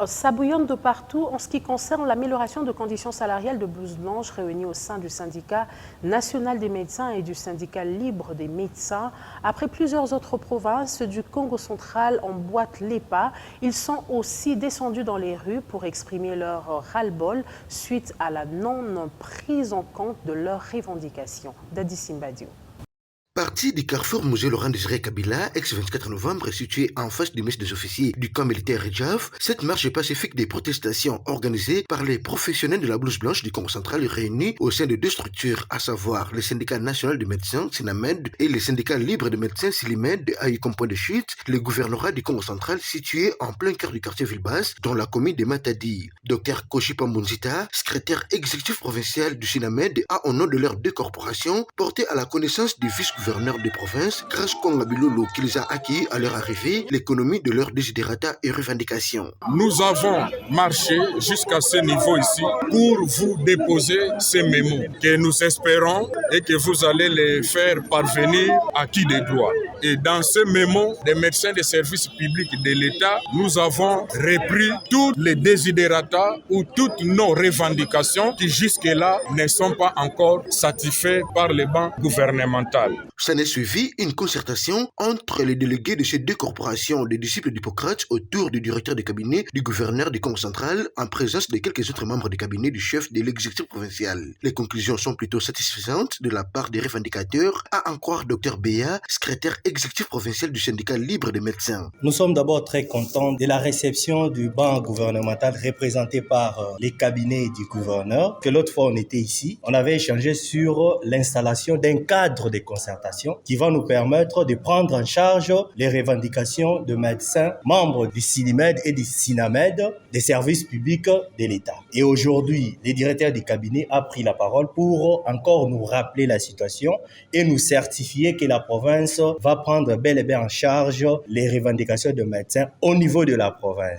Ça bouillonne de partout en ce qui concerne l'amélioration de conditions salariales de blouses blanches réunies au sein du syndicat national des médecins et du syndicat libre des médecins. Après plusieurs autres provinces du Congo central emboîtent les pas, ils sont aussi descendus dans les rues pour exprimer leur ras-le-bol suite à la non-prise en compte de leurs revendications. Dadi Simbadio. Parti du carrefour Musée Laurent Désiré Kabila, ex-24 novembre, situé en face du mess des officiers du camp militaire Rijaf, cette marche pacifique des protestations organisée par les professionnels de la blouse blanche du Congo central réunis au sein de deux structures, à savoir le syndicat national des médecins, SINAMED, et le syndicat libre des médecins, SILIMED, a eu comme point de chute le gouvernorat du Congo central situé en plein cœur du quartier Villebasse, dans la commune de Matadi. Dr Koshipa Munzita, secrétaire exécutif provincial du SINAMED, a au nom de leurs deux corporations porté à la connaissance du vice-gouverneur de province, grâce Konga Bilolo, qui les a acquis à leur arrivée, l'économie de leurs désiderata et revendications. Nous avons marché jusqu'à ce niveau ici pour vous déposer ces mémos que nous espérons et que vous allez les faire parvenir à qui de droit. Et dans ces mémos des médecins des services publics de l'État, nous avons repris tous les désiderata ou toutes nos revendications qui jusque-là ne sont pas encore satisfaits par les bancs gouvernementaux. S'en est suivi une concertation entre les délégués de ces deux corporations des disciples d'Hippocrate autour du directeur de cabinet du gouverneur du Congo central en présence de quelques autres membres du cabinet du chef de l'exécutif provincial. Les conclusions sont plutôt satisfaisantes de la part des revendicateurs, à en croire Dr Béa, secrétaire exécutif provincial du syndicat libre des médecins. Nous sommes d'abord très contents de la réception du banc gouvernemental représenté par les cabinets du gouverneur, que l'autre fois on était ici. On avait échangé sur l'installation d'un cadre de concertation qui va nous permettre de prendre en charge les revendications de médecins membres du SILIMED et du SINAMED, des services publics de l'État. Et aujourd'hui, le directeur du cabinet a pris la parole pour encore nous rappeler la situation et nous certifier que la province va prendre bel et bien en charge les revendications de médecins au niveau de la province.